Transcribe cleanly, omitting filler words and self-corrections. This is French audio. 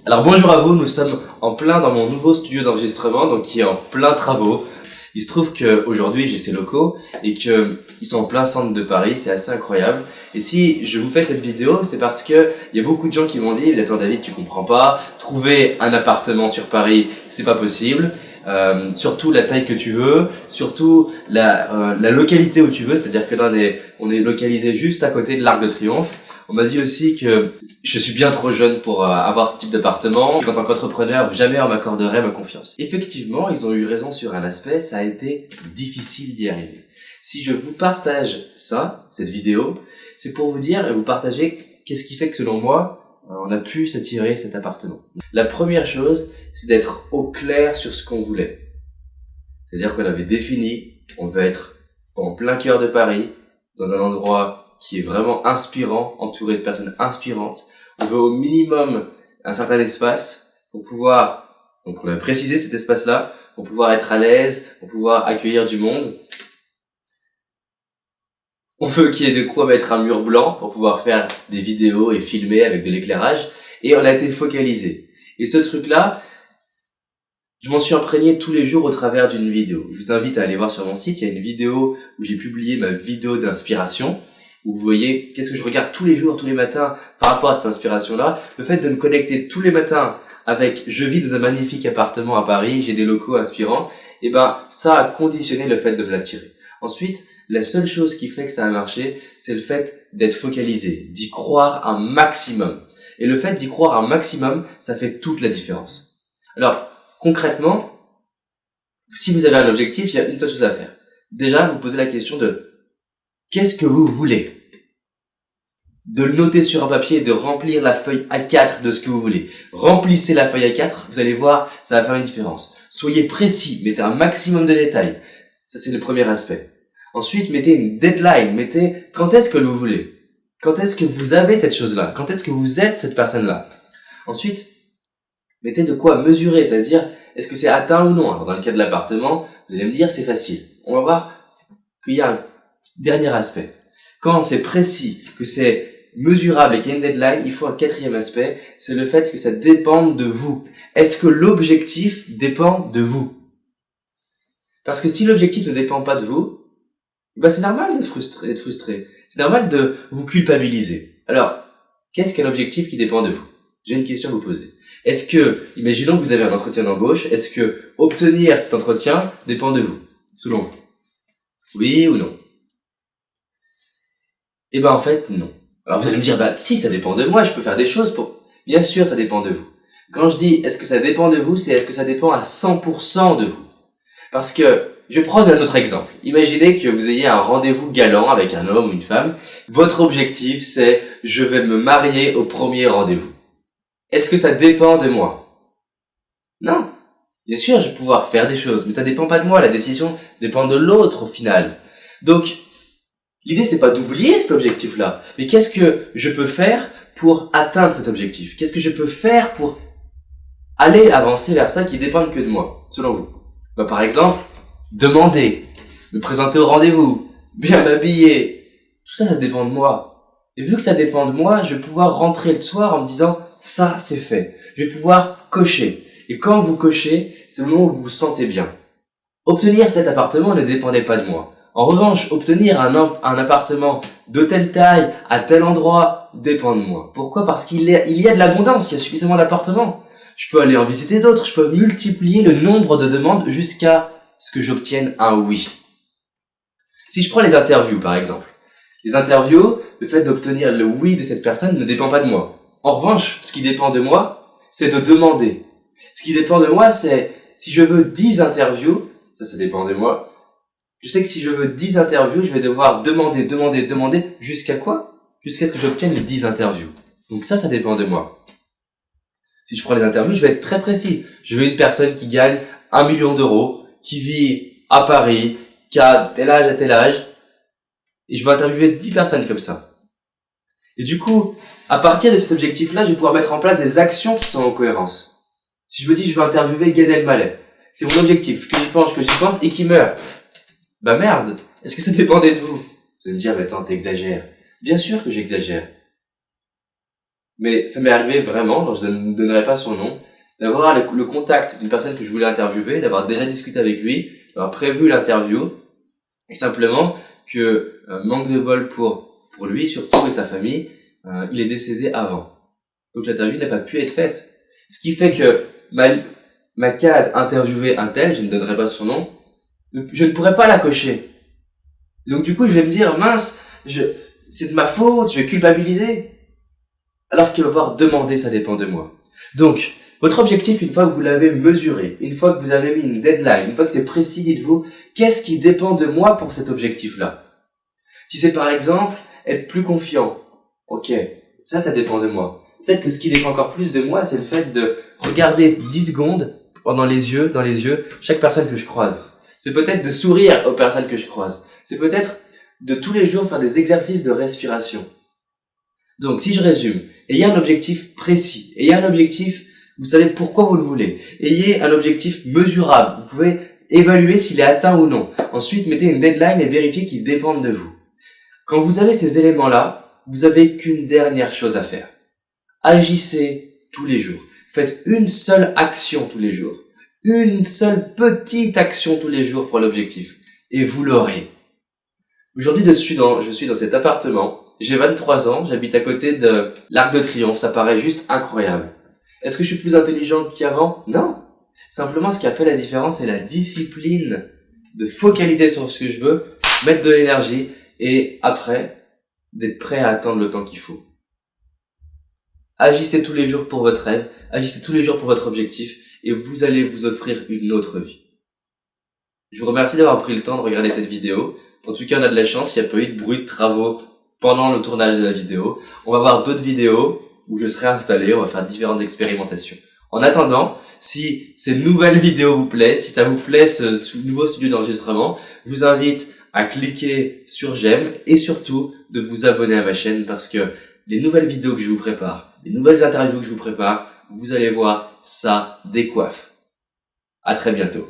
Alors bonjour à vous, nous sommes en plein dans mon nouveau studio d'enregistrement, donc qui est en plein travaux. Il se trouve qu'aujourd'hui j'ai ces locaux et qu'ils sont en plein centre de Paris, c'est assez incroyable. Et si je vous fais cette vidéo, c'est parce que il y a beaucoup de gens qui m'ont dit « Attends David, tu comprends pas, trouver un appartement sur Paris, c'est pas possible. Surtout la taille que tu veux, surtout la localité où tu veux, c'est-à-dire que là on est localisé juste à côté de l'Arc de Triomphe. On m'a dit aussi que je suis bien trop jeune pour avoir ce type d'appartement. En tant qu'entrepreneur, jamais on m'accorderait ma confiance. Effectivement, ils ont eu raison sur un aspect, ça a été difficile d'y arriver. Si je vous partage ça, cette vidéo, c'est pour vous dire et vous partager qu'est-ce qui fait que selon moi, on a pu s'attirer cet appartement. La première chose, c'est d'être au clair sur ce qu'on voulait. C'est-à-dire qu'on avait défini, on veut être en plein cœur de Paris, dans un endroit qui est vraiment inspirant, entouré de personnes inspirantes. On veut au minimum un certain espace pour pouvoir, donc on a précisé cet espace-là, pour pouvoir être à l'aise, pour pouvoir accueillir du monde. On veut qu'il y ait de quoi mettre un mur blanc pour pouvoir faire des vidéos et filmer avec de l'éclairage. Et on a été focalisé. Et ce truc-là, je m'en suis imprégné tous les jours au travers d'une vidéo. Je vous invite à aller voir sur mon site, il y a une vidéo où j'ai publié ma vidéo d'inspiration, où vous voyez qu'est-ce que je regarde tous les jours, tous les matins par rapport à cette inspiration-là. Le fait de me connecter tous les matins avec je vis dans un magnifique appartement à Paris, j'ai des locaux inspirants, et ben ça a conditionné le fait de me l'attirer. Ensuite, la seule chose qui fait que ça a marché, c'est le fait d'être focalisé, d'y croire un maximum. Et le fait d'y croire un maximum, ça fait toute la différence. Alors, concrètement, si vous avez un objectif, il y a une seule chose à faire. Déjà, vous posez la question de qu'est-ce que vous voulez? De le noter sur un papier et de remplir la feuille A4 de ce que vous voulez. Remplissez la feuille A4, vous allez voir, ça va faire une différence. Soyez précis, mettez un maximum de détails. Ça, c'est le premier aspect. Ensuite, mettez une deadline, mettez quand est-ce que vous voulez. Quand est-ce que vous avez cette chose-là? Quand est-ce que vous êtes cette personne-là? Ensuite, mettez de quoi mesurer, c'est-à-dire, est-ce que c'est atteint ou non? Alors, dans le cas de l'appartement, vous allez me dire, c'est facile. On va voir qu'il y a un dernier aspect. Quand c'est précis, que c'est mesurable et qu'il y a une deadline, il faut un quatrième aspect, c'est le fait que ça dépende de vous. Est-ce que l'objectif dépend de vous? Parce que si l'objectif ne dépend pas de vous, ben c'est normal d'être frustré. C'est normal de vous culpabiliser. Alors, qu'est-ce qu'un objectif qui dépend de vous? J'ai une question à vous poser. Est-ce que, imaginons que vous avez un entretien d'embauche, est-ce que obtenir cet entretien dépend de vous, selon vous? Oui ou non? Eh ben en fait, non. Alors vous allez me dire, bah si, ça dépend de moi, je peux faire des choses pour... Bien sûr, ça dépend de vous. Quand je dis, est-ce que ça dépend de vous, c'est est-ce que ça dépend à 100% de vous? Parce que, je vais prendre un autre exemple. Imaginez que vous ayez un rendez-vous galant avec un homme ou une femme. Votre objectif, c'est, je vais me marier au premier rendez-vous. Est-ce que ça dépend de moi? Non. Bien sûr, je vais pouvoir faire des choses, mais ça dépend pas de moi. La décision dépend de l'autre au final. Donc, l'idée, c'est pas d'oublier cet objectif-là, mais qu'est-ce que je peux faire pour atteindre cet objectif? Qu'est-ce que je peux faire pour aller avancer vers ça qui dépend que de moi, selon vous? Bah, par exemple, demander, me présenter au rendez-vous, bien m'habiller. Tout ça, ça dépend de moi. Et vu que ça dépend de moi, je vais pouvoir rentrer le soir en me disant, ça, c'est fait. Je vais pouvoir cocher. Et quand vous cochez, c'est le moment où vous vous sentez bien. Obtenir cet appartement ne dépendait pas de moi. En revanche, obtenir un appartement de telle taille, à tel endroit, dépend de moi. Pourquoi? Parce qu'il y a de l'abondance, il y a suffisamment d'appartements. Je peux aller en visiter d'autres, je peux multiplier le nombre de demandes jusqu'à ce que j'obtienne un oui. Si je prends les interviews, par exemple. Les interviews, le fait d'obtenir le oui de cette personne ne dépend pas de moi. En revanche, ce qui dépend de moi, c'est de demander. Ce qui dépend de moi, c'est si je veux 10 interviews, ça dépend de moi. Je sais que si je veux 10 interviews, je vais devoir demander, jusqu'à quoi? Jusqu'à ce que j'obtienne les 10 interviews. Donc ça dépend de moi. Si je prends les interviews, je vais être très précis. Je veux une personne qui gagne 1 million d'euros, qui vit à Paris, qui a tel âge à tel âge, et je vais interviewer 10 personnes comme ça. Et du coup, à partir de cet objectif-là, je vais pouvoir mettre en place des actions qui sont en cohérence. Si je me dis, je veux interviewer Gad Elmaleh, c'est mon objectif, que j'y pense, et qui meurt. Bah merde, est-ce que ça dépendait de vous? Vous allez me dire, mais attends, t'exagères. Bien sûr que j'exagère. Mais ça m'est arrivé vraiment, donc je ne donnerai pas son nom, d'avoir le contact d'une personne que je voulais interviewer, d'avoir déjà discuté avec lui, d'avoir prévu l'interview, et simplement que, manque de bol pour lui surtout et sa famille, il est décédé avant. Donc l'interview n'a pas pu être faite. Ce qui fait que ma case interviewer un tel, je ne donnerai pas son nom, je ne pourrais pas la cocher. Donc du coup je vais me dire mince, c'est de ma faute, je vais culpabiliser. Alors qu'avoir demandé, ça dépend de moi. Donc, votre objectif, une fois que vous l'avez mesuré, une fois que vous avez mis une deadline, une fois que c'est précis, dites-vous, qu'est-ce qui dépend de moi pour cet objectif-là? Si c'est par exemple, être plus confiant, ok, ça dépend de moi. Peut-être que ce qui dépend encore plus de moi, c'est le fait de regarder 10 secondes dans les yeux, chaque personne que je croise. C'est peut-être de sourire aux personnes que je croise. C'est peut-être de tous les jours faire des exercices de respiration. Donc, si je résume, ayez un objectif précis, ayez un objectif, vous savez pourquoi vous le voulez, ayez un objectif mesurable, vous pouvez évaluer s'il est atteint ou non. Ensuite, mettez une deadline et vérifiez qu'il dépend de vous. Quand vous avez ces éléments-là, vous avez qu'une dernière chose à faire. Agissez tous les jours. Faites une seule action tous les jours. Une seule petite action tous les jours pour l'objectif. Et vous l'aurez. Aujourd'hui, je suis dans cet appartement. J'ai 23 ans, j'habite à côté de l'Arc de Triomphe, ça paraît juste incroyable. Est-ce que je suis plus intelligent qu'avant? Non. Simplement, ce qui a fait la différence, c'est la discipline de focaliser sur ce que je veux, mettre de l'énergie et après, d'être prêt à attendre le temps qu'il faut. Agissez tous les jours pour votre rêve, agissez tous les jours pour votre objectif et vous allez vous offrir une autre vie. Je vous remercie d'avoir pris le temps de regarder cette vidéo. En tout cas, on a de la chance, il n'y a pas eu de bruit de travaux pendant le tournage de la vidéo. On va voir d'autres vidéos où je serai installé, on va faire différentes expérimentations. En attendant, si ces nouvelles vidéos vous plaisent, si ça vous plaît ce nouveau studio d'enregistrement, je vous invite à cliquer sur j'aime et surtout de vous abonner à ma chaîne parce que les nouvelles vidéos que je vous prépare, les nouvelles interviews que je vous prépare, vous allez voir, ça décoiffe. À très bientôt.